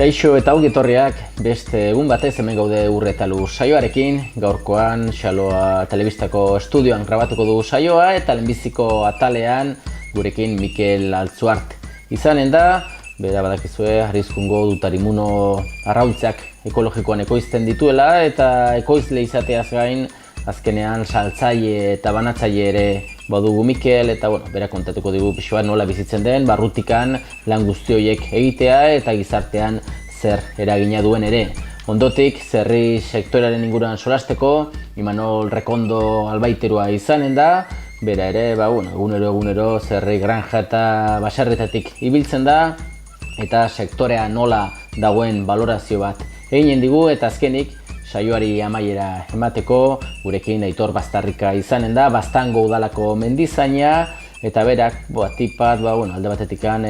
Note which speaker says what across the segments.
Speaker 1: Kaixo eta ongi etorriak beste egun batez hemen gaude Urretalu saioarekin. Gaurkoan Xaloa telebistako estudioan grabatuko dugu saioa eta lehenbiziko atalean gurekin Mikel Altzuart izanen da. Bera badakizue Arrizkungo Dutarimuno arrautzak ekologikoan ekoizten dituela eta ekoizle izateaz gain azkenean saltzaile eta banatzaile ere badugu Mikel eta bera kontatuko digu pixoa nola bizitzen den, barrutikan lan guzti horiek egitea eta gizartean zer eragina duen ere. Ondotik, zerri sektorearen inguruan solasteko, Imanol Rekondo albaiterua izanen da, bera ere, egunero zerri granja eta baserretatik ibiltzen da, eta sektorea nola dagoen balorazio bat eginen digu, eta azkenik, saioari amaiera emateko, gurekin Aitor Bastarrika izanen da, Baztango udalako mendizaina, eta berak, tipat, alde batetikan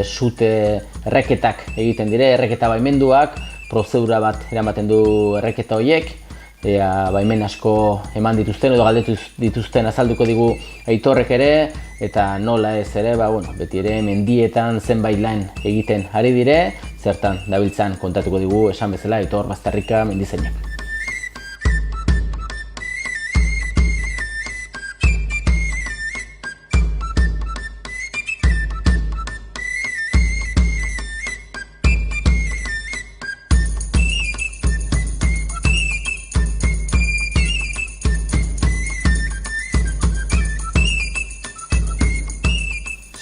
Speaker 1: sute erreketak egiten dire, erreketa baimenduak, prozedura bat eramaten du erreketa horiek, baimen asko eman dituzten edo galdetu dituzten azalduko digu Aitorrek ere, eta nola ez ere, beti ere mendietan zenbait lan egiten ari dire, zertan dabiltzan kontatuko digu esan bezala Aitor Bastarrika mendizainak.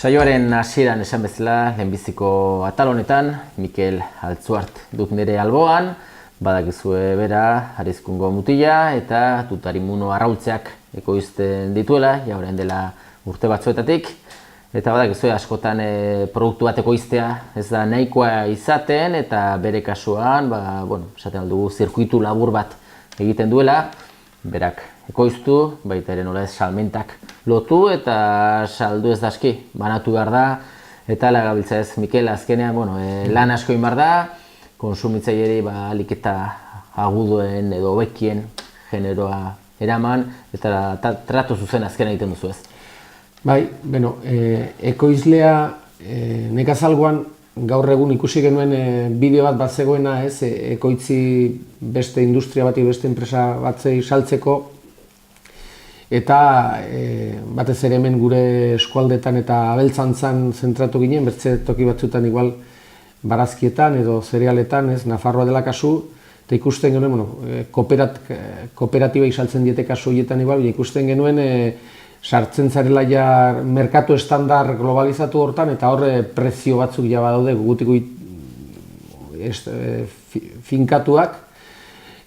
Speaker 1: Saioaren hasieran esan bezala, lehenbiziko atal honetan, Mikel Altzuart duk nire alboan, badakizue bera Arrizkungo mutila eta Dutarimuno arrautzeak ekoizten dituela, orain dela urte batzuetatik. Eta badakizue askotan produktu bat ekoiztea ez da nahikoa izaten eta bere kasuan, esaten aldugu zirkuitu labur bat egiten duela, berak ekoiztu, baita ere nola ez salmentak lotu eta saldu ez dazki, banatu behar da, eta lagabiltza ez, Mikel, azkenean, lan asko behar da, konsumitzaileri alik eta aguduen edo hobekien generoa eraman, eta trato zuzen azkena egiten duzu ez.
Speaker 2: Bai, ekoizlea nekazalgoan gaur egun ikusi genuen bideo bat zegoena ez, ekoitzi beste industria bati, beste enpresa batzei saltzeko, eta batez ere hemen gure eskualdetan eta abeltzantzan zentratu ginen, bertze toki batzuetan igual barazkietan edo zerealetan, ez, Nafarroa dela kasu, eta ikusten genuen, kooperatibei saltzen diete kasu horietan igual, ikusten genuen sartzen zarela ja merkatu estandar globalizatu hortan, eta horre prezio batzuk ja badaude gutik finkatuak,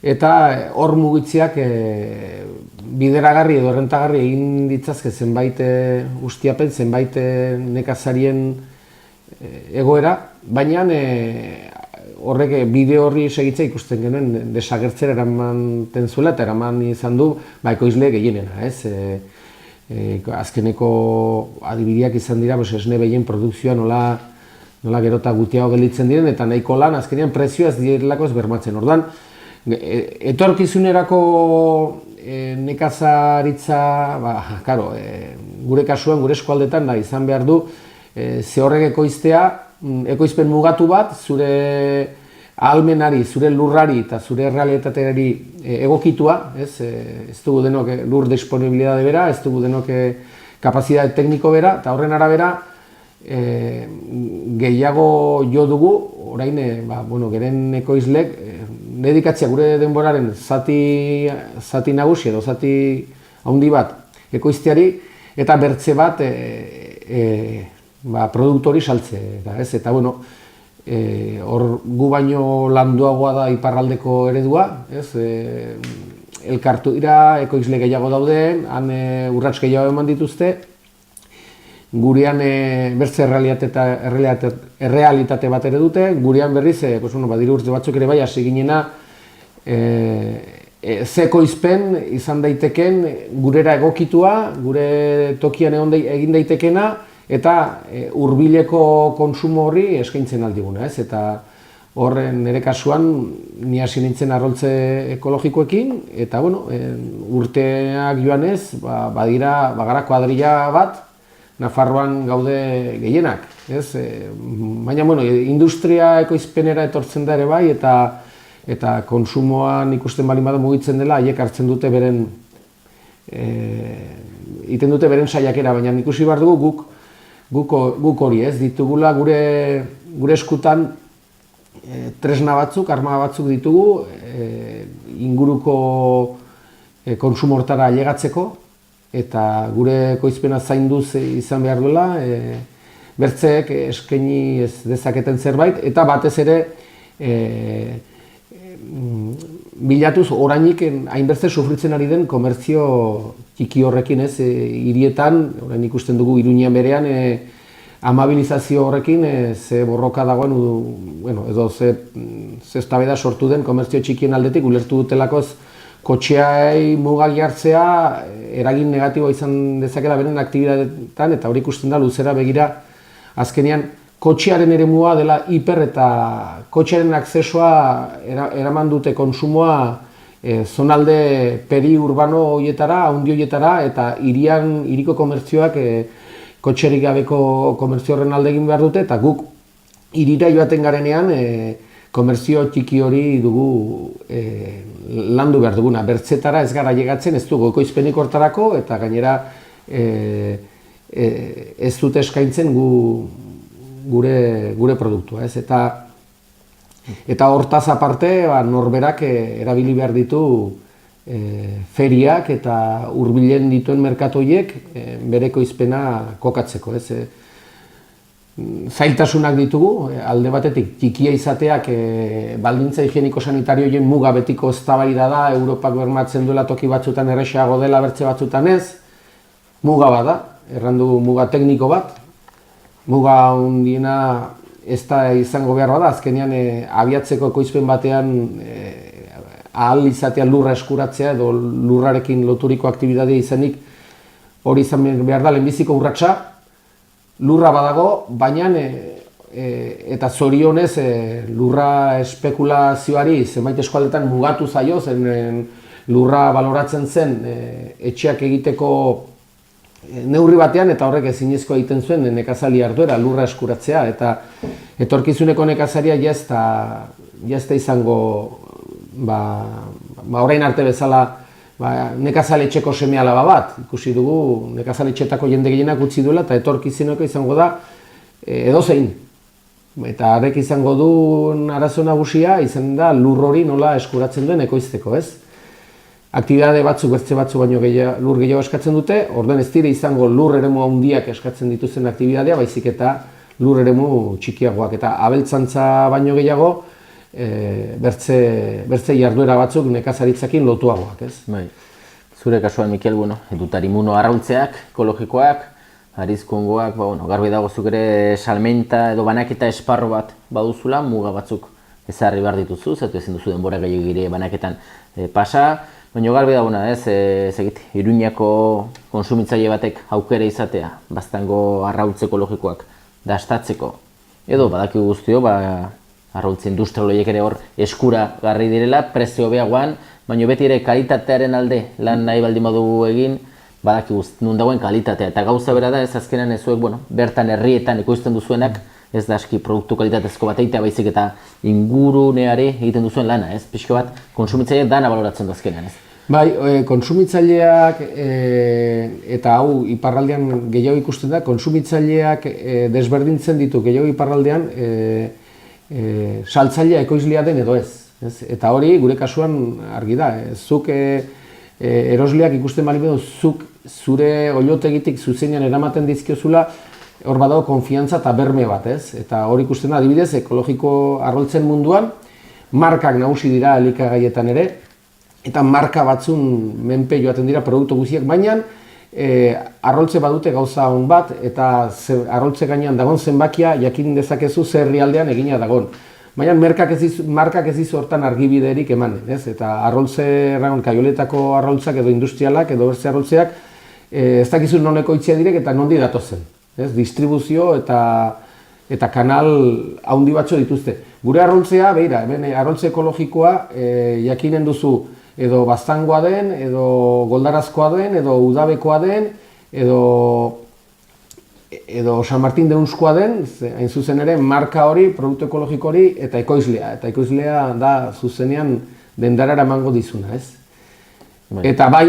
Speaker 2: eta hor mugitziak bideragarri edo errentagarri egin ditzazke zenbait ustiapen, zenbait nekazarien egoera, baina horrek bideo horri segitzea ikusten genuen desagertzera eraman zuela eta eraman izan du ekoizle gehienena, ez? Azkeneko adibideak izan dira, esne behien produkzioa nola gerota gutiago gelditzen diren, eta nahiko lan azkenean prezioa ez direlako ez bermatzen. Ordan, etorkizunerako nekazaritza, gure kasuan, gure eskualdetan izan behar du, ze horrek ekoiztea, ekoizpen mugatu bat, zure ahalmenari, zure lurrari eta zure realitateari egokitua, ez dugu denok lur disponibilitate bera, ez dugu denok kapazitate tekniko bera, eta horren arabera gehiago jo dugu, orain, geren ekoizlek, dedikatzea gure denboraren zati nagusi edo zati handi bat ekoizteari, eta bertze bat produktori saltzea, ez? Eta, hor gu baino landuagoa da iparraldeko eredua, ez? Elkartu dira, ekoizle gehiago dauden, han urrats gehiago eman dituzte, gurean bertze errealitate bat ere dute, gurean berriz, diru urte batzuk ere bai hasi ginena, ze ekoizpen izan daiteken gurera egokitua, gure tokian egin daitekena, eta hurbileko kontsumo horri eskaintzen aldiguna, ez? Eta horren nire kasuan, ni hasi nintzen arroltze ekologikoekin, eta urteak joanez, bagara kuadrilla bat, Nafarroan gaude gehienak, ez? Baina, bueno, industria ekoizpenera etortzen da ere bai, eta konsumoan ikusten baldin bada mugitzen dela, haiek hartzen dute beren, iten dute beren saiakera, baina ikusi behar dugu guk hori, ez? Ditugula gure eskutan tresna batzuk, arma batzuk ditugu, inguruko konsumo hortara ailegatzeko, eta gure ekoizpena zainduz izan behar duela, bertzeek eskaini ez dezaketen zerbait, eta batez ere bilatuz orainik hainbertze sufritzen ari den komertzio txiki horrekin, ez, hirietan, orain ikusten dugu Iruñean berean, amabilizazio horrekin ze borroka dagoen, bueno, edo ze eztabaida sortu den komertzio txikien aldetik, ulertu dutelakoz kotxeai mugak jartzea eragin negatiboa izan dezakela beren aktibidadetan, eta hori ikusten da luzera begira azkenean kotxearen eremua dela hiper eta kotxearen akzesoa eraman dute konsumoa zonalde periurbano horietara, haundi horietara, eta hiriko komertzioak kotxerik gabeko komertzio horren alde egin behar dute, eta guk hirira joaten garenean komertzio txiki hori dugu landu behar duguna. Bertzetara ez gara llegatzen, ez dugu ekoizpenik hortarako, eta gainera ez dute eskaintzen gure produktua. Eta hortaz aparte, norberak erabili behar ditu feriak eta hurbilen dituen merkatoiek bere ekoizpena kokatzeko. Zailtasunak ditugu, alde batetik txikia izateak baldintza higieniko-sanitarioen muga betiko eztabaida da, Europak bermatzen duela toki batzutan errazago dela bertze batzutan ez, muga bada, errandu muga tekniko bat, muga handiena ez da izango behar bada, azkenean abiatzeko ekoizpen batean ahal izatea lurra eskuratzea edo lurrarekin loturiko aktibitatea izanik hori izan behar da lehenbiziko urratsa. Lurra badago, baina eta zorionez lurra espekulazioari zenbait eskualdetan mugatu zaio, zen lurra baloratzen zen etxeak egiteko neurri batean, eta horrek ezinezkoa egiten zuen nekazali arduera lurra eskuratzea, eta etorkizuneko nekazaria jazta izango orain arte bezala nekazaletxeko seme-alaba bat, ikusi dugu nekazaletxetako jende gehienak utzi duela, eta etorkizuneko izango da edozein. Eta harrek izango du arazo nagusia, izan da lur hori nola eskuratzen duen ekoizteko, ez? Aktibitate batzuk, bertze batzuk baino lur gehiago eskatzen dute, orduan ez dire izango lur eremu handiak eskatzen dituzten aktibitatea, baizik eta lur eremu txikiagoak, eta abeltzantza baino gehiago bertze jarduera batzuk nekazaritzakin lotuagoak, ez?
Speaker 1: Bai. Zure kasuan, Mikel, edutarimuno arrautzeak, ekologikoak, arizkungoak, garbi dago zuk ere salmenta edo banaketa esparro bat baduzula, muga batzuk ezarri behar dituzu, zatu ezin duzu denbora gehiagire banaketan pasa, baina garbi dagoena, Iruñako konsumitzaile batek aukera izatea, baztango arrautze ekologikoak dastatzeko, edo badaki guztio, arrautze industrialoiek ere hor eskura garri direla, prezio hobeagoan, baina beti ere kalitatearen alde lan nahi baldin badugu egin, badaki nun dagoen kalitatea. Eta gauza bera da, ez azkenan ezuek, bertan herrietan ekoizten duzuenak, ez da aski produktu kalitatezko bat egitea, baizik eta inguruneari egiten duzuen lana, ez? Pixko bat, konsumitzaileak dana baloratzen du azkenan, ez?
Speaker 2: Bai, konsumitzaileak, eta hau iparraldean gehiago ikusten da, konsumitzaileak desberdintzen ditu gehiago iparraldean, saltzailea ekoizlea den edo ez. Eta hori gure kasuan argi da. Zuk erosleak ikusten bali bedu, zuk zure oilotegitik zuzenean eramaten dizkiozula, hor badago konfiantza eta berme bat, ez? Eta hori ikusten da, adibidez, ekologiko arroltzen munduan, markak nagusi dira elikagaietan ere, eta marka batzun menpe joaten dira produktu guztiak, baina arroltze badute gauza hon bat, eta arroltze gainean dagoen zenbakia jakin dezakezu zer herrialdean egina dagoen. Baina markak ez dizu hortan argibiderik emanen, ez? Eta arroltze kaioletako arroltzak edo industrialak edo bertze arroltzeak ez dakizu non ekoitzia direk eta nondi datozen. Distribuzio eta kanal haundi batzu dituzte. Gure arroltzea, behira, arroltze ekologikoa jakinen duzu edo baztangoa den, edo goldarazkoa den, edo udabekoa den, edo edo San Martin de Unskoa den, hain zuzen ere, marka hori, produktu ekologiko hori, eta ekoizlea. Eta ekoizlea da zuzenean dendarara emango dizuna, ez? Eta bai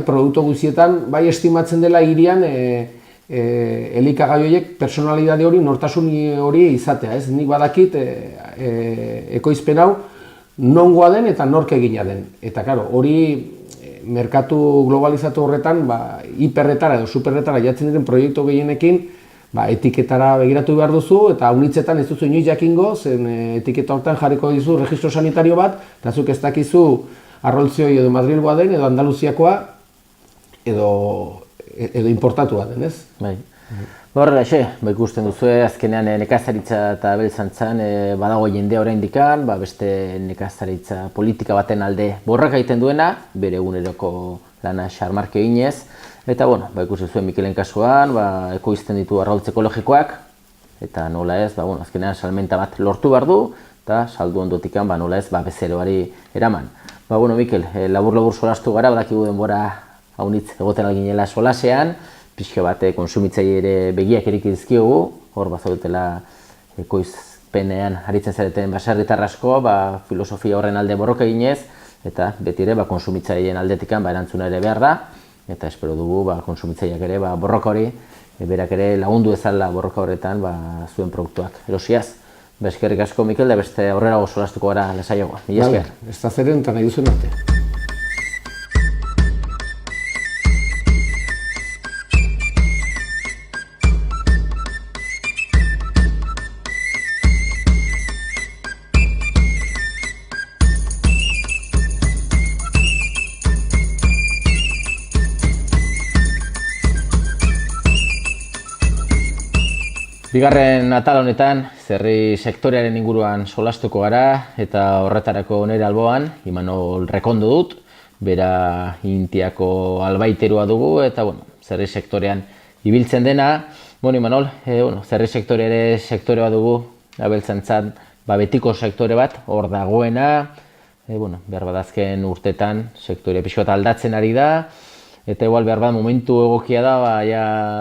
Speaker 2: produktu guztietan, bai estimatzen dela hirian elikagai horiek personalidade hori, nortasun hori izatea, ez? Nik badakit ekoizpen hau nongoa den eta nork egina den. Eta, karo, hori merkatu globalizatu horretan, hiperretara edo superretara jatzen diren proiektu gehienekin, etiketara begiratu behar duzu, eta unitzetan ez duzu inoiz jakingo, zen etiketa horretan jarriko dizu registro sanitario bat, eta zuk ez dakizu Arroltzioi edo Madrilgoa den, edo Andaluziakoa, edo importatua den, ez?
Speaker 1: Bai. Horrela, ikusten duzu, azkenean nekazaritza eta abeltzantzan badago jendea oraindikan, beste nekazaritza politika baten alde borraka egiten duena, bere eguneroko lana xarmarke eginez, eta ikusten zuen Mikelen kasuan, ekoizten ditu arrautz ekologikoak, eta nola ez, azkenean salmenta bat lortu behar du, eta saldu ondotikan nola ez, bezeroari eraman. Mikel, labur-labur solastu gara, badakigu denbora haunitz egoten alginela solasean, pixka bat konsumitzaile ere begiak erik dizkiogu, hor bazaudetela ekoizpenean aritzen zareten baserritar asko, filosofia horren alde borroka eginez, eta beti ere konsumitzaileen aldetikan erantzuna ere behar da, eta espero dugu konsumitzaileak ere borroka hori, berak ere lagundu ezala borroka horretan zuen produktuak erosiaz. Eskerrik asko, Mikel, da beste aurrera solastuko gara lasaiagoa. Mila esker.
Speaker 2: Ez da zeren, eta nahi duzuen arte.
Speaker 1: Bigarren atal honetan, zerri sektorearen inguruan solastuko gara, eta horretarako nire alboan, Imanol Rekondo dut, bera Intiako albaiterua dugu, eta zerri sektorean ibiltzen dena. Imanol, zerri sektore ere sektore bat dugu, abeltzantzan, betiko sektore bat, hor dagoena, behar badazken urtetan sektore pixko bat aldatzen ari da, eta igual behar bat momentu egokia da,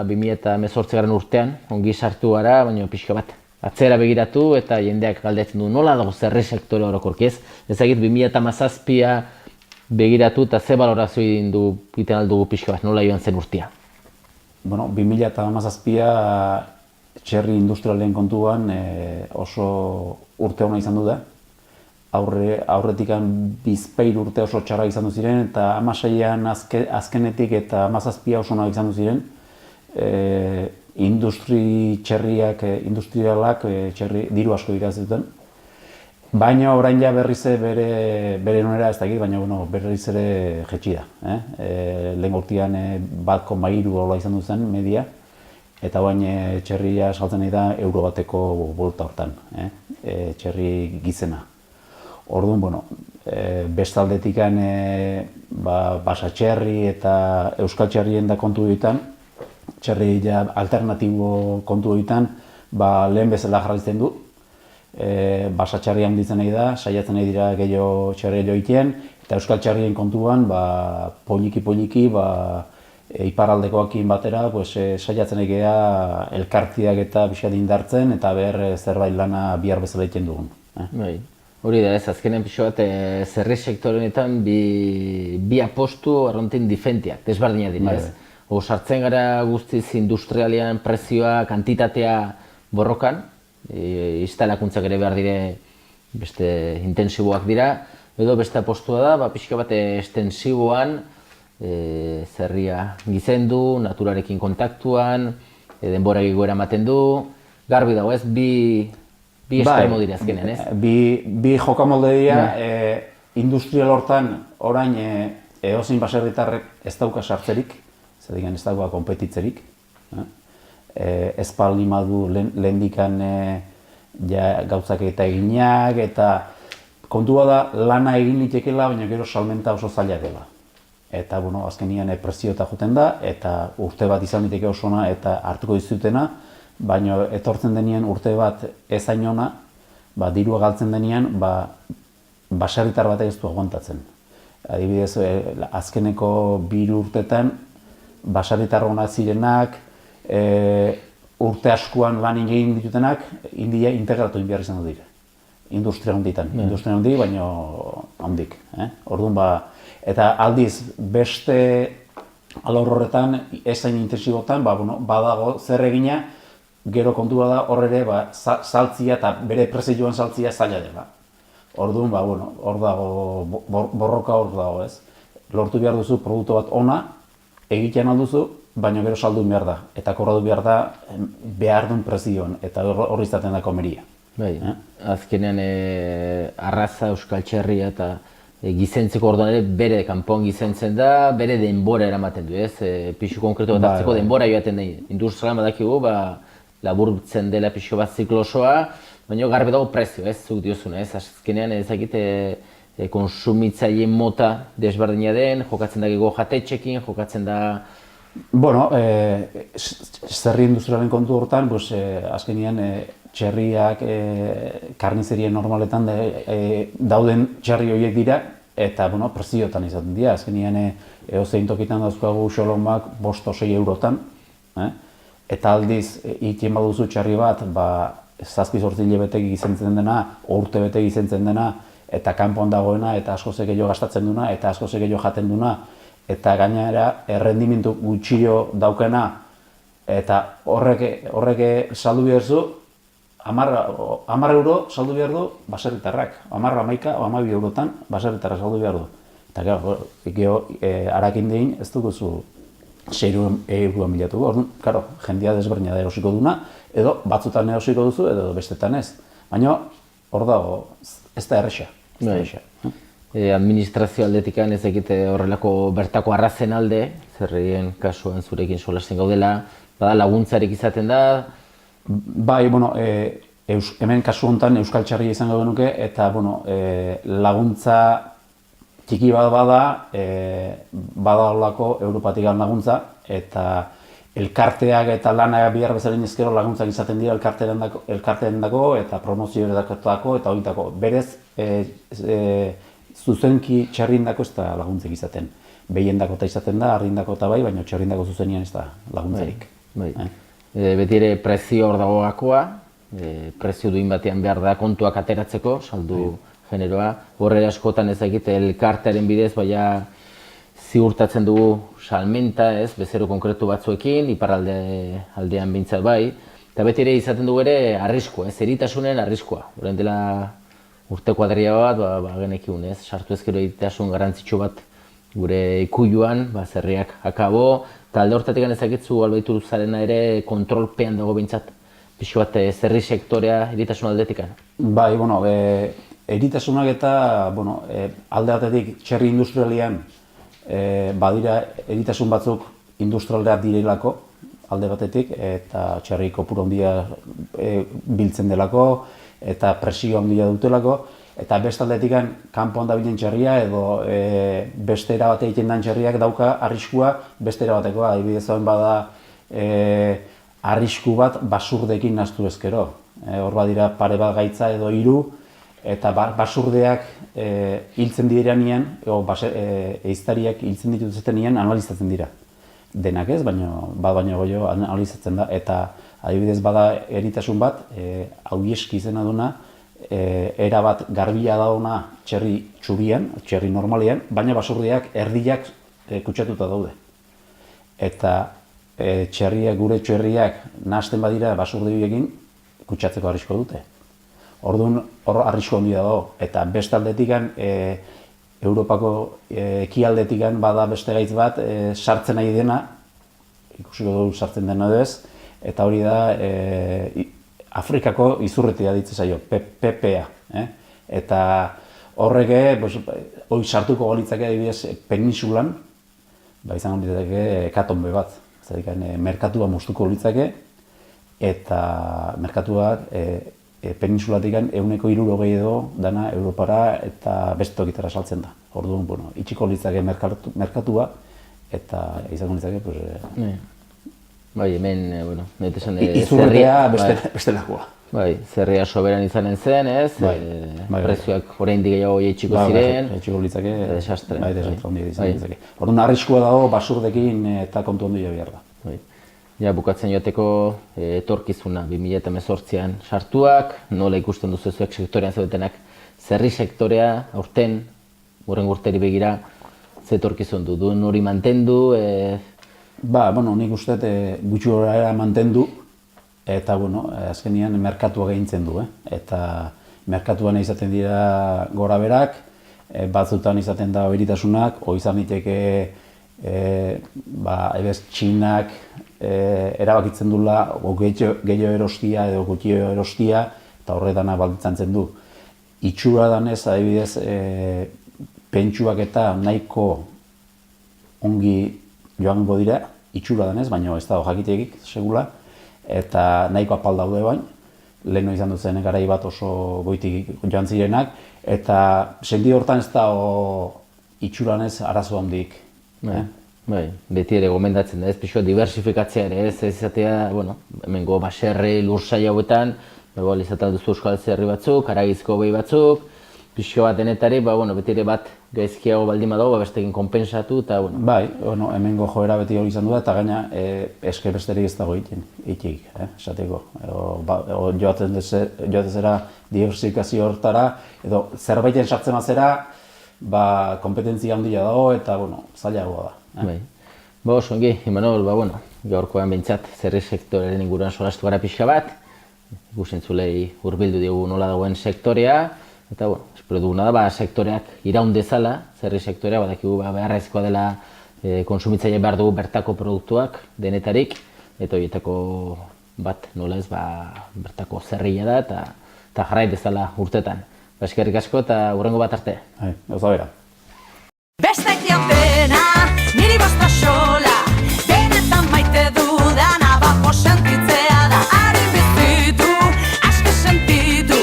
Speaker 1: 2018 urtean, ongi sartu gara, baina pixka bat atzera begiratu eta jendeak galdetzen du nola dago zerri sektore orokorki ez. Ezagit 2017a begiratu eta ze balorazio egiten aldugu pixka bat, nola joan zen urtea?
Speaker 3: 2017a txerri industrialen kontuan oso urte hona izan du da. Aurretikan bizpahiru urte oso txarra izan du ziren, eta 2016an azkenetik eta 2017a oso onak izan du ziren. Industrialak txerri diru asko ikatzen duten. Baina orain ja berriz bere nonera ez dakit, baina berriz ere jetxi da. Lehen urtean 1,3 hola izan duzen media, eta bain txerria saltzen nahi da euro bateko bolta hortan, txerri gizena. Orduan, bestaldetikan basa txerri eta euskal txerrien da kontu ditan, txerri alternatibo kontu ditan, lehen bezala jarraitzen du. Basa txerri handitzen nahi da, saiatzen nahi dira gehiago txerri joitien, eta euskal txerrien kontuan, poliki, iparaldekoakin batera, saiatzen nahi geha elkartiak eta pixkat indartzen, eta zerbait lana bihar bezala egiten dugun.
Speaker 1: Hori da ez, azkenen pixo bat, zerri sektore honetan bi apostu arrontin difentiak, desbardinak dira ez. Sartzen gara guztiz industrialian prezioa, kantitatea borrokan, instalakuntzak ere behar dire beste intensiboak dira, edo beste apostua da, pixka bat estensiboan zerria gizendu, naturarekin kontaktuan, denbora gigoera ematen du, garbi dago ez, bi estremo dira azkenean, ez?
Speaker 3: Bi jokamolde dira, industrial hortan orain edozein baserritarrek ez dauka sartzerik, ez dauka konpetitzerik. Ez palni madu lehendikan gauzak eta eginak, eta kontua da lana egin litekela, baina gero salmenta oso zaila dela. Eta azkenian prezio eta joten da, eta urte bat izan liteke oso ona eta hartuko dizutena, baina etortzen denean urte bat ez hain ona, dirua galtzen denean, baserritar batek ez du aguantatzen. Adibidez, azkeneko 2 urtetan, baserritarronak zirenak, urte askoan lan egin ditutenak, India integratu behar izan dira. Industria handitan, industria handi, baina handik. Orduan eta aldiz beste alor horretan, ezain intensibotan, badago zer egina, gero kontua da hor ere saltzia eta bere prezioan saltzia zaila dela. Orduan, hor dago, borroka hor dago, ez? Lortu behar duzu produktu bat ona, egitean alduzu, baina gero saldu behar da. Eta kobratu behar da behar duen prezioan, eta hor izaten da komeria.
Speaker 1: Bai, azkenean arraza, euskal txerria eta gizentzeko orduan ere bere kanpoan gizentzen da, bere denbora eramaten du, ez? Pixu konkretu bat hartzeko denbora joaten da. Industrialan badakigu, laburtzen dela pixu bat ziklo osoa, baina garbi dago prezio, ez? Zuk diozuna, ez? Azkenean ezakit konsumitzaile mota desberdina den, jokatzen da gego jatetxekin, jokatzen da...
Speaker 3: Bueno, zerri industrialen kontu hortan, azkenean txerriak karnizerien normaletan dauden txerri horiek dira, eta prezioetan izaten dira. Azkenean edozein tokitan dauzkagu xolomak 5-6 eurotan, eta aldiz egiten baduzu txerri bat, 7-8 hilabete gizentzen dena, urte bete gizentzen dena, eta kanpoan dagoena, eta asko gehiago gastatzen duna, eta asko gehiago jaten duna, eta gainera errendimendu gutxio daukena, eta horrek saldu behar zu, 10 euro saldu behar du baserritarrak, 10, 11, 12 eurotan baserritarrak saldu behar du. Eta gero, harakin dein ez duguzu 6 euroan bilatu. Orduan, jendea desberdina da erosiko duna, edo batzutan erosiko duzu, edo bestetan ez. Baina, hor dago, ez da erresa.
Speaker 1: Administrazio aldetikan ez egite horrelako bertako arrazen alde, zerrien kasuan zurekin solasten gaudela, bada laguntzarik izaten da?
Speaker 3: Bai, hemen kasu honetan euskal txarria izango genuke, eta laguntza txiki bat bada horlako Europatik laguntza, eta elkarteak eta lanak bihar bezalen ezkero laguntzak izaten dira elkarteen dako, eta promozio dako, eta horietako. Berez, zuzenki txarriendako ez da laguntzek izaten. Behiendako eta izaten da, harriendako eta bai, baina txarriendako zuzenian ez da laguntzarik.
Speaker 1: Beti ere prezio hor dago gakoa, prezio duin batean behar da kontuak ateratzeko, saldu generoa. Horre askotan ez egite elkartearen bidez, baina ziurtatzen dugu salmenta, bezero konkretu batzuekin, iparraldean bintzat bai. Eta beti ere izaten dugu ere arriskua, eritasunen arriskua. Horren dela urte kuadria bat, genekiun, sartu ezkero eritasun garantzitsu bat gure ikuiluan, zerriak akabo, eta alde horretatik ezakitzu albaitu zarena ere kontrolpean dago bintzat, pixu bat zerri sektorea eritasun aldetikan.
Speaker 3: Bai, eritasunak eta alde batetik txerri industrialian badira eritasun batzuk industrialera direlako alde batetik, eta txerri kopuru handia biltzen delako, eta presio handia dutelako, eta beste aldetikan kanpoan dabilen txerria edo beste erabate egiten den txerriak dauka arriskua beste erabatekoa. Adibidez hauen bada arrisku bat basurdekin nahastu ezkero. Hor badira pare bat gaitza edo 3, eta basurdeak hiltzen direnean, ehiztariak hiltzen dituztenean analizatzen dira. Denak ez, baina goio analizatzen da, eta adibidez bada eritasun bat, Augieski izena duna, erabat garbia dauna txerri txurian, txerri normalian, baina basurdeak erdiak kutsatuta daude. Eta gure txerriak nahasten badira basurde horiekin kutsatzeko arrisko dute. Orduan hor arrisko handia dago, eta beste aldetikan Europako ekialdetikan bada beste gaitz bat sartzen nahi dena, ikusiko dugu sartzen dena ez, eta hori da Afrikako izurretia ditze zaio, PPA. Eta horrek hori sartuko golitzake adibidez peninsulan, izango litzake hekatonbe bat. Merkatua moztuko litzake, eta merkatuak peninsulatik 160 edo dana Europara eta beste tokitara saltzen da. Orduan, itxiko litzake merkatua, eta izango litzake...
Speaker 1: Bai, hemen,
Speaker 3: izurretea bestelakoa.
Speaker 1: Bai, zerria soberan izanen zen, ez?
Speaker 3: Bai.
Speaker 1: Prezioak oraindik gehiago jaitsiko ziren.
Speaker 3: Jaitsiko litzake.
Speaker 1: Desastre.
Speaker 3: Bai, desastre handia izan litzake. Orduan arriskua dago basurdekin eta kontu handia behar da.
Speaker 1: Bai. Ja, bukatzen joateko etorkizuna 2018an sartuak, nola ikusten duzu zuek sektorean zeudetenak, zerri sektorea aurten, hurrengo urteri begira, ze etorkizun duen hori mantendu?
Speaker 3: Nik uste gutxi horara mantendu, eta azkenean merkatua gaintzen du, eta merkatuan izaten dira gora berak, batzutan izaten da beritasunak, izan liteke ebez Txinak erabakitzen dula gehiago erostia edo gutxio erostia, eta horretana baldintzatzen du. Itxura danez, adibidez, pentsuak eta nahiko ongi joango dira, itxura danez, baina ez dago jakiterik segula, eta nahiko apal daude bain, leheno izan duzen garai bat oso goitik joan zirenak, eta sentido hortan ez dago itxuranez arazo handik.
Speaker 1: Bai, beti ere gomendatzen da, ez pixo diversifikatzea ere, ez izatea, hemengo baserri lursail hauetan, izaten duzu euskal zerri batzuk, haragizko behi batzuk, pixo bat denetari, beti ere bat gaizkiago baldin badago, bestekin konpentsatu, eta
Speaker 3: Bai, hemengo joera beti hori izan du da, eta gaina eske besterik ez dago itik, esateko. Joaten zera diversifikazio hortara, edo zerbaiten sartzen bazera, kompetentzia handia dago, eta zailagoa da.
Speaker 1: Bai. Oso ongi, Imanol, gaurkoan behintzat zerri sektorearen inguruan solastu gara pixka bat, ikusentzulei hurbildu diogu nola dagoen sektorea, eta espero duguna da sektoreak iraun dezala, zerri sektorea, badakigu beharrezkoa dela kontsumitzaile behar dugu bertako produktuak denetarik, eta horietako bat nola ez bertako zerria da, eta jarrai dezala urtetan. Eskerrik asko eta hurrengo bat arte.
Speaker 3: Gauza bera.
Speaker 4: Bestek diotena, niri bosta xola, benetan maite dudana, bapo sentitzea da, harin bizitu, asko sentitu,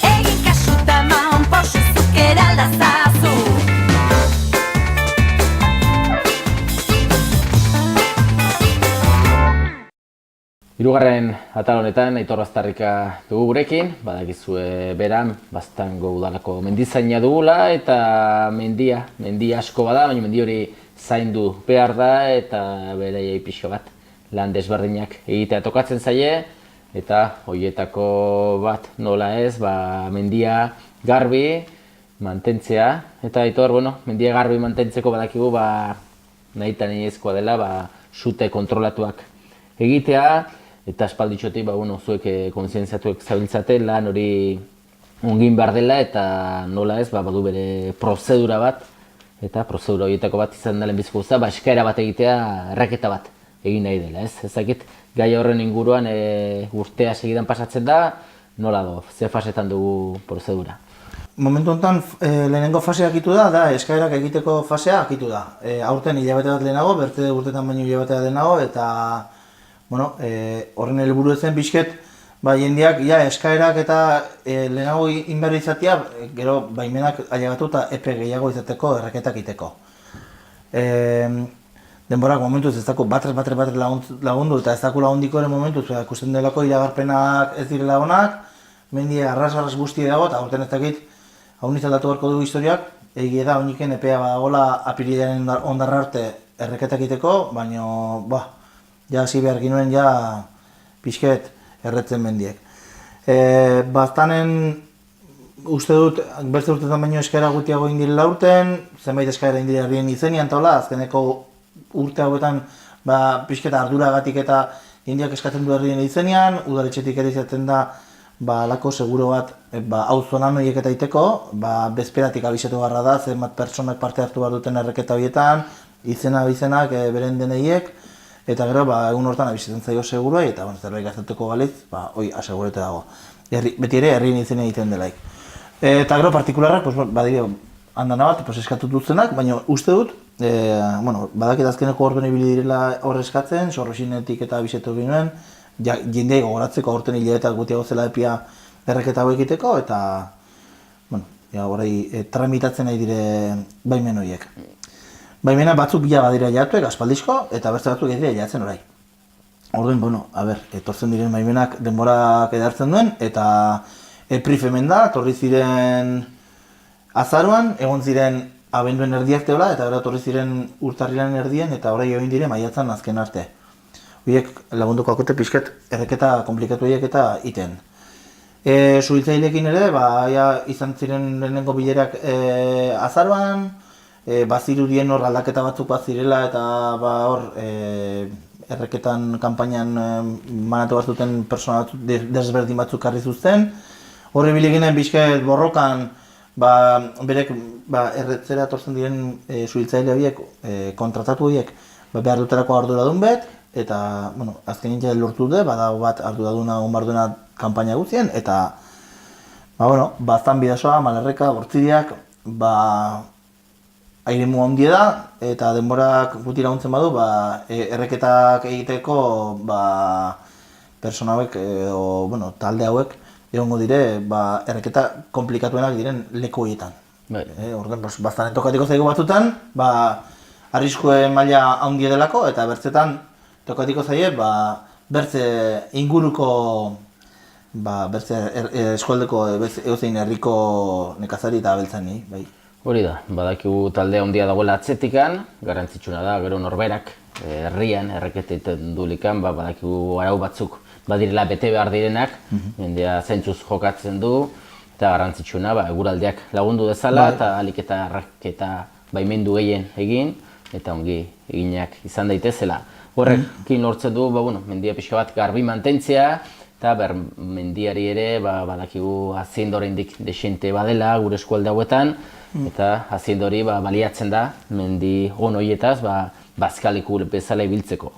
Speaker 4: egin kasuta eman posuzuk eraldazazu.
Speaker 1: Hirugarren atal honetan Aitor Baztarrika dugu gurekin, badakizue beran, Baztango udalako mendizaina dugula eta mendia asko bada, baina mendi hori zaindu behar da eta beraiei pixo bat lan desberdinak egitea tokatzen zaie eta horietako bat nola ez, mendia garbi mantentzea eta Aitor, mendia garbi mantentzeko badakigu nahita nahiezkoa dela sute kontrolatuak egitea. Eta espalditxotik, zuek kontzientziatuek zabiltzate lan hori ongin behar dela eta nola ez, badu bere prozedura bat eta prozedura horietako bat izan dela bizko guztia, eskaera bat egitea, erraketa bat egin nahi dela, ez? Ezakit, gai horren inguruan urtea segidan pasatzen da, nola do, ze fasetan dugu prozedura?
Speaker 5: Momentu honetan lehenengo fasea akitu da eskaerak egiteko fasea akitu da. Aurten hilabete bat lehenago, berte urtetan baino hilabete bat lehenago, eta horren helburu zen bizket, jendeak eskaerak eta lehenago inberri izatea, gero baimenak ailegatu eta epe gehiago izateko erraketak egiteko. Denborak momentuz ez dako batrez lagundu eta ez dako lagundiko ere momentuz, ikusten delako iragarpenak ez direla onak, mendia arras guzti dago eta aurten ez dakit hau nizaldatu beharko dugu historiak, egia da honiken epea badagoela apirilaren ondarra arte erraketak egiteko, baina hasi behar ginuen pixket erretzen mendiek. Baztanen uste dut, beste urtetan baino eskaera gutiago indirela urten, zenbait eskaera indirela herrien izenean taula, azkeneko urte hauetan pixket arduragatik eta jendeak eskatzen du herrien izenean, udaletxetik ere izaten da alako seguro bat auzonan horiek eta iteko, bezperatik abisatu garra da, zenbat pertsonak parte hartu behar duten erreketa horietan, izenak beren deneiek, eta gero egun hortan abizatzen zaio segurua eta zerbait gaztatuko galitz, hoi asegurete dago. Beti ere herrien izenean egiten delaik. Eta gero partikularrak, badire handana bat, eskatu duzenak, baina uste dut, badakit azkeneko orduan ibili direla hor eskatzen, sorrosinetik eta abizetu ginen, jendeai gogoratzeko aurten hilabetak gutiago zela epia erreketa hau egiteko, eta tramitatzen nahi dire baimen horiek. Baimena batzuk bila badira jatuek, aspaldizko, eta beste batzuk ez dira jatzen orai. Orduan, bueno, etortzen diren baimenak denborak edartzen duen, eta EPRIF hemen da, torri ziren azaroan, egon ziren abenduen erdiak teola, eta gero torri ziren urtarrilan erdien, eta orai egin dire maiatzan azken arte. Horiek lagunduko akote pixket erreketa komplikatu horiek eta iten. Suhiltzaileekin ere, izan ziren lehenengo bilerak azaroan, bazirudien hor aldaketa batzuk bazirela, eta hor erreketan kanpainan manatu bat duten persona batzuk desberdin batzuk karri zuzten. Horre bileginen bizket borrokan, berek erretzera etortzen diren suhiltzaile horiek, kontratatu horiek, behar duterako arduradun bet, eta, azken nintzen lortu dute, badago bat arduraduna, onbarduna kanpaina guztien, eta, baztan bidasoa, Malerreka, Bortziriak, airemu handia da, eta denborak guti laguntzen badu, erreketak egiteko persona hauek, talde hauek, egongo dire, erreketa komplikatuenak diren leku horietan. Orduan, bastan tokatiko zaigu batzutan, arriskuen maila handia delako, eta bertzetan tokatiko zaie, bertze inguruko, bertze eskualdeko egozein herriko nekazari eta abeltzani, bai.
Speaker 1: Hori da, badakigu talde handia dagoela atzetikan, garrantzitsuna da, gero norberak herrian erreketen dulikan, badakigu arau batzuk badirela bete behar direnak, jendea zaintzuz jokatzen du, eta garrantzitsuna eguraldiak lagundu dezala, eta alik eta erreketa baimendu gehien egin, eta ongi eginak izan daitezela. Horrekin lortzen du, mendia pixka bat garbi mantentzea, eta mendiari ere badakigu haziendo oraindik desente badela gure eskualde hauetan, eta haziendo hori baliatzen da mendi on horietaz bazkaliku bezala ibiltzeko.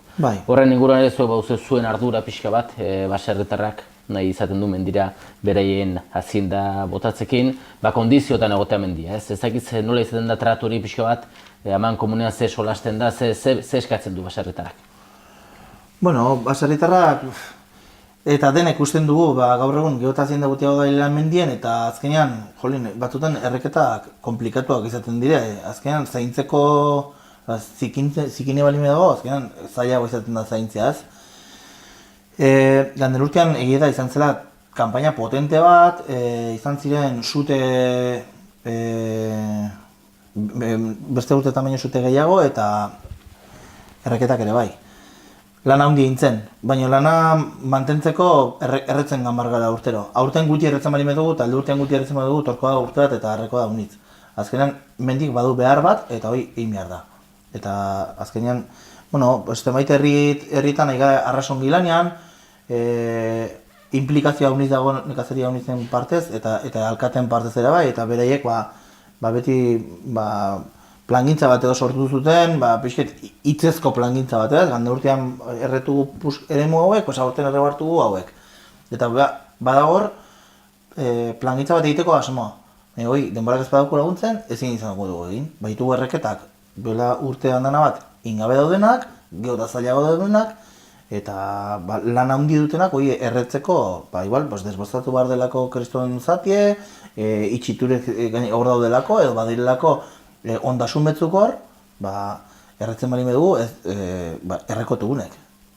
Speaker 1: Horren inguruan ere zuen ardura pixka bat, baserritarrak nahi izaten du mendira beraien hazienda botatzekin, kondizioetan egotea mendia. Ez dakit nola izaten da tratu hori pixka bat, haman komunean ze solasten da, ze eskatzen du baserritarrak?
Speaker 5: Baserritarrak eta denek ikusten dugu, gaur egun geotazien da gutiago da mendien, eta azkenean, batzutan erreketak komplikatuak izaten dire, azkenean zaintzeko zikine balime dago, azkenean zailago izaten da zaintzeaz. Ganderurtean egia da izan zela kanpaina potente bat, izan ziren sute, beste urte tamaino sute gehiago eta erreketak ere bai. Lana handi gintzen, baina lana mantentzeko erretzen gambar gara urtero. Aurten guti erretzen bali medugu, eta alde urtean guti erretzen badugu, torkoa da urte bat eta errekoa da unitz. Azkenean, mendik badu behar bat, eta hori egin behar da. Eta azkenean, zenbait herritan nahi gara arrasongi lanean, implikazioa uniz dago nekazaria unizen partez, eta alkaten partez ere bai, eta beraiek beti plangintza bat edo sortu zuten, pixket hitzezko plangintza bat, Ganderurtean erretugu eremu hauek, aurten erregu hartugu hauek. Eta badagor, plangintza bat egiteko asmoa. Denborak ez badauko laguntzen, ezin izango dugu egin. Baitugu erreketak, duela urte handana bat, ingabe daudenak, geota zailago daudenak, eta lan handi dutenak, erretzeko, desbostatu behar delako kriston zatie, itxiturek hor daudelako, edo badirelako ondasun betzuk hor, erretzen bali dugu errekotu gunek.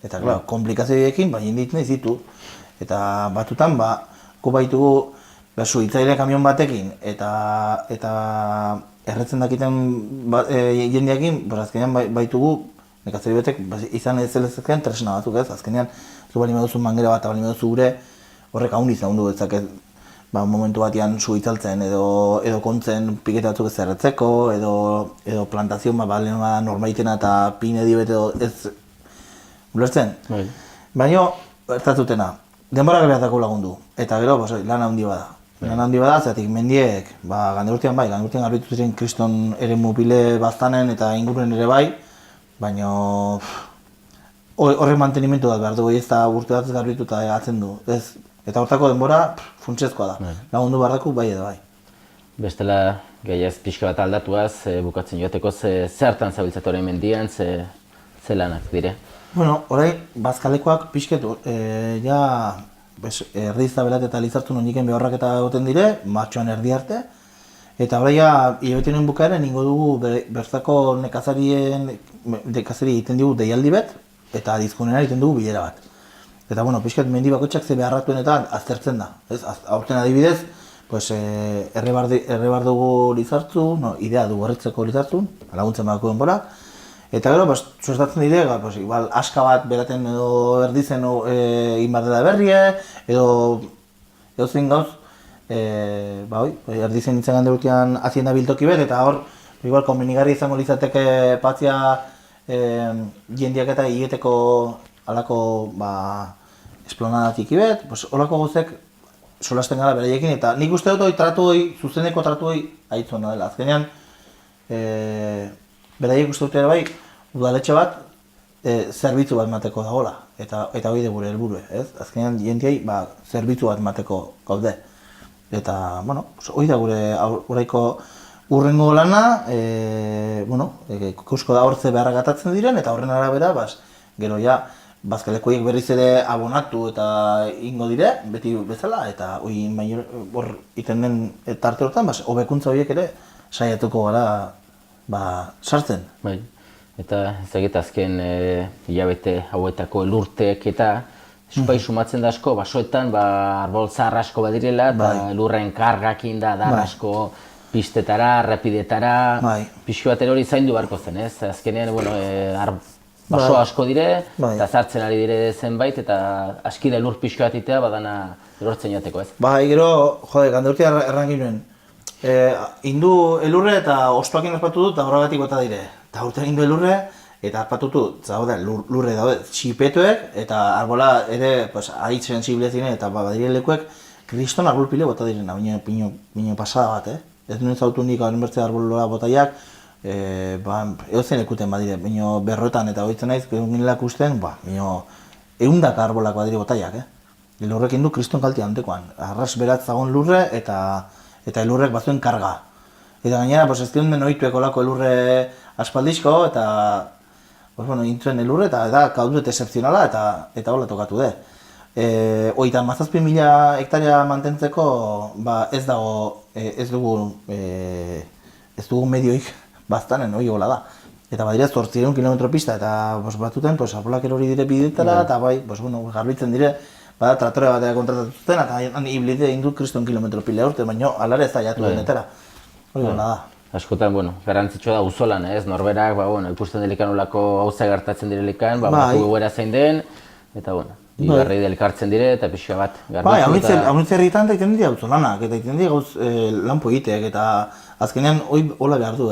Speaker 5: Eta, komplikazioekin, inditzen ditu. Eta batutan, gu baitugu suhiltzaile kamion batekin, eta erretzen dakiten jendeakin, azkenean baitugu, nekazari betek izan ez zelezken tresna batzuk ez, azkenean zu bali duzu mangera bat, bali duzu gure, horrek haun izan du betzak momentu batean suhitzaltzen edo kontzen piketa batzuk ez erretzeko, edo plantazioan normaitena eta pine dibet edo ez ulertzen. Baina, ertatzutena, denbora gehiatako lagundu, eta gero lan handi bada. Lan handi bada, zeratik mendiek, Ganderurtean Ganderurtean garbitu ziren kriston eremu pile baztanen eta inguruen ere bai, baina horrek mantenimentu da behar dugu, ez da urte bat garbitu eta atzen du. Eta hortako denbora funtsezkoa da, lagundu behar daku bai edo bai.
Speaker 1: Bestela, gaiaz pixka bat aldatuaz, bukatzen joateko, zertan zabiltzatu orain mendian, ze lanak dire?
Speaker 5: Orain, bazkalekoak pixket, erdiz tabelat eta lizartu nondiken behorrak eta egoten dire, martxoan erdi arte, eta orain, hilabetenen bukaeren ingo dugu bertako nekazari egiten dugu deialdi bet, eta dizkunera egiten dugu bilera bat. Eta bueno, pixkat mendi bakoitzak ze beharratuen eta aztertzen da. Ez? Aurten adibidez, pues, errebar dugu Lizartzu, idea dugu erretzeko Lizartzun, laguntzen badako denbora. Eta gero, pues, suertatzen dire, pues, igual aska bat beraten edo erdizen inbar dela berrie, edo zein gauz, erdizen nintzen ganderutian hazienda biltoki bet, eta hor, igual, konbenigarri izango lizateke patzia jendiak eta higeteko alako, esplonadatik ibet, pues, olako gozek solasten gara beraiekin, eta nik uste dut zuzeneko tratu hori aitzona dela. Azkenean, beraiek uste dut ere bai, udaletxe bat zerbitzu bat mateko dagoela, eta hori de gure helburu, ez? Azkenean jendiei zerbitzu bat mateko gaude. Eta, bueno, hori da gure oraiko urrengo lana, ikusko da hortze beharrak atatzen diren, eta horren arabera, gero ja, bazkalekoiek berriz ere abonatu eta ingo dire, beti bezala, eta hor iten den tarte horretan, hobekuntza horiek ere saiatuko gara sartzen.
Speaker 1: Bai. Eta ezagit azken hilabete hauetako elurteek eta bai sumatzen da asko, basoetan arbol zahar asko badirela, eta lurren kargakin da asko pistetara, errepidetara, pixu bat hori zaindu beharko zen, ez? Azkenean, baso asko dire, eta zartzen ari dire zenbait, eta aski da lur pixu bat itea badana erortzen jateko, ez?
Speaker 5: Gero, gandeurtia erran ginen, indu elurre eta ostoakin ospatu dut, eta horregatik bota dire. Eta urte indu elurre, eta arpatutu, lurre daude txipetuek, eta arbola ere haitz sensibilezine eta badire lekuek, kriston arbol pile bota direna, baina pasada bat, Ez duen zautu nik harinbertzea arboloa botaiak, edozen ekuten badire, baina berroetan eta hoitzen naiz, ginelak usten, baina eundaka arbolak badire botaiak, Elurrekin du kriston kaltia hantekoan, arras beratz zagon lurre eta elurrek bazuen karga. Eta gainera, ez dion den ohituek olako elurre aspaldizko, eta intzuen elurre, eta kaudut excepzionala, eta hola tokatu de. 37.000 hektarea mantentzeko ez dugu medioik baztanen, hori hola da. Eta badira 800 kilometro pista, eta batuten arbolak erori dire bidetara, eta garbitzen dire, traktore batea kontratatu zuten, eta hiblite egin dut kriston kilometro pile urte, baina alare ez da jatu denetara. Hori hola da.
Speaker 1: Askotan, garrantzitsua da uzolan, ez? Norberak, ikusten delikan olako gauza gertatzen direlikan, gogoera zein den, eta, bigarrei delkartzen dire eta pixua bat garbitzen eta...
Speaker 5: Haunitze herritan eta iten dira auzolanak, eta iten dira gauz lanpo egiteak, eta azkenean hori hola behar du,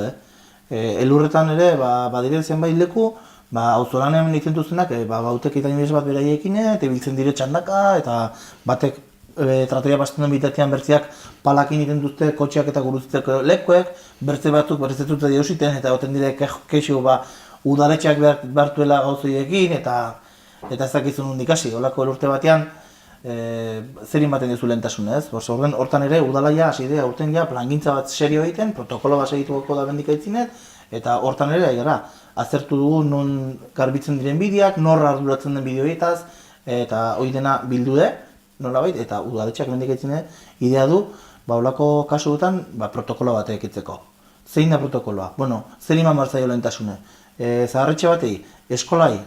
Speaker 5: Elurretan ere, badire zenbait leku, auzolanen egiten duzenak, bautek itain bat beraiekin, eta ibiltzen dire txandaka, eta batek tratoria basten den bitatean bertziak palakin egiten duzte kotxeak eta gurutzeko lekuek, bertze batzuk bertzetute diositen, eta goten dire kexu udaletxeak behartuela gauzoiekin, eta ez dakizun hundik hasi, holako elurte batean zer ematen dizu lehentasunez. Hortan ere udalaia hasi idea urten ja plangintza bat serio egiten, protokolo bat segituko da bendikaitzinet, eta hortan ere azertu dugu non garbitzen diren bideak, nor arduratzen den bideoietaz, eta hori dena bildu de, nolabait, eta udaletxeak bendikaitzinet, idea du, holako kasuetan protokolo bat egitzeko. Zein da protokoloa? Zer eman behar zaio lehentasune? Zaharretxe batei, eskolai,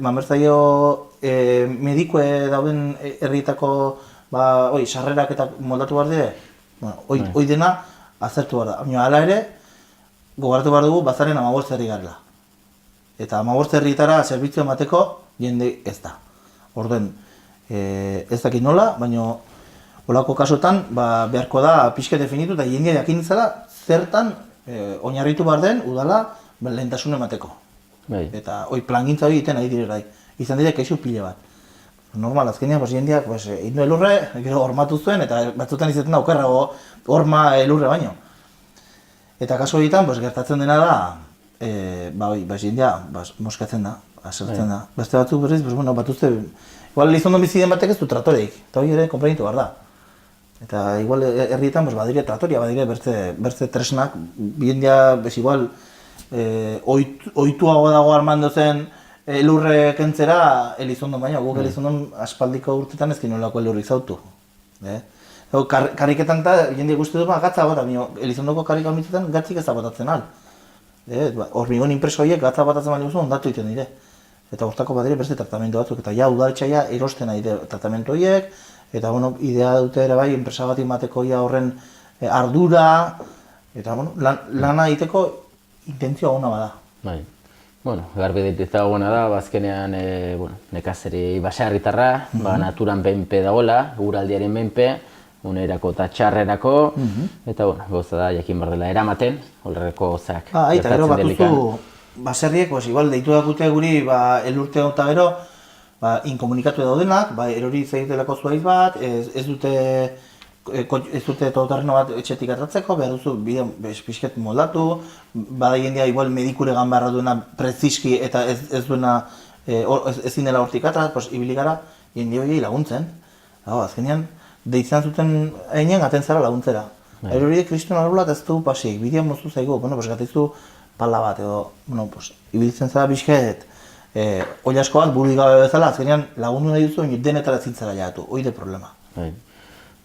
Speaker 5: manbertzaio medikue dauden herrietako sarrerak eta moldatu behar dire, hori dena azertu behar da. Baina hala ere, gogoratu behar dugu bazaren 15 herri garela. Eta 15 herrietara zerbitzua emateko jende ez da. Orduan, ez dakit nola, baina holako kasuetan beharko da pixka definitu eta jendea jakin izala zertan oinarritu behar den udala lehentasun emateko. Eta plangintza hori egiten ari direrai. Izan dira kexu pile bat. Normal, azkenean jendeak indu elurre, gero hormatu zuen, eta batzutan izaten da okerrago horma elurre baino. Eta kasu horietan gertatzen dena da, jendea moskatzen da, asertzen da. Beste batzuk berriz, batuzte, igual Elizondon bizi den batek ez du tratoreik, eta hori ere konprenitu behar da. Eta igual herrietan badire tratoria, badire bertze tresnak, jendea igual ohituago dago armando zen elurre kentzera Elizondon baina, guk Elizondon aspaldiko urtetan ezkin nolako elurrik zautu. Karriketan eta jende guzti dut gatza bota, Elizondoko karrika honitzetan gatzik ez da botatzen al. Hormigon impreso horiek gatza botatzen baina guztu ondatu egiten dire. eta hortako badire beste tratamendu batzuk, eta ja udaletxea erosten ari tratamendu horiek, eta bueno, idea dute ere bai, enpresa bat emateko ja horren ardura, eta bueno, lana egiteko intentzioa ona bada.
Speaker 1: Bai. Bueno, garbi dagoena da, azkenean nekazari baserritarra, naturan benpe dagoela, uraldiaren benpe, unerako eta txarrerako, eta gauza da, jakin behar dela eramaten, horreko zak
Speaker 5: Eta gero batuzu, baserriek, igual deitu dakute guri, elurte eta gero, inkomunikatu daudenak, erori zaitelako zuaiz bat, ez dute todoterreno bat etxetik atatzeko, behar duzu bideo pixket moldatu, bada jendia igual medikure gan beharra duena preziski eta ez duena ezin dela hortik ataz, ibili gara jendia horiei laguntzen. Azkenean, deitzen zuten heinean gaten zara laguntzera. Erori kriston arbolat ez du pasik, bidea moztu zaigu, gateizu pala bat edo, ibiltzen zara pixket, oilasko bat buru gabe bezala, azkenean lagundu nahi duzu, denetara zintzara jatu, hori de problema.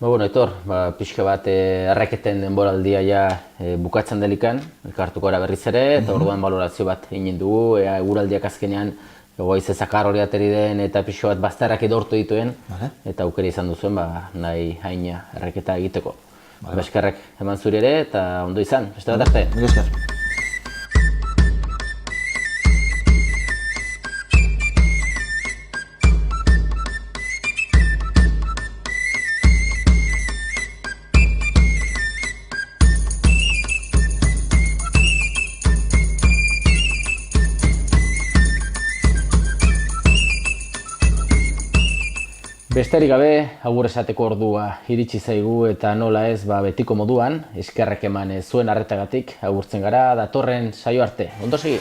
Speaker 1: Aitor, pixka bat erreketen denboraldia ja bukatzen delikan, elkartuko gara berriz ere, eta orduan balorazio bat egin dugu, eguraldiak azkenean goiz ezakar hori ateri den eta pixka bat bazterrak edortu dituen, eta aukera izan duzuen nahi haina erreketa egiteko. Eskerrak eman zuri ere eta ondo izan, beste bat arte.
Speaker 5: Esker.
Speaker 1: Besterik gabe, agur esateko ordua iritsi zaigu eta nola ez betiko moduan, eskerrak eman zuen arretagatik agurtzen gara datorren saio arte. Ondo segi!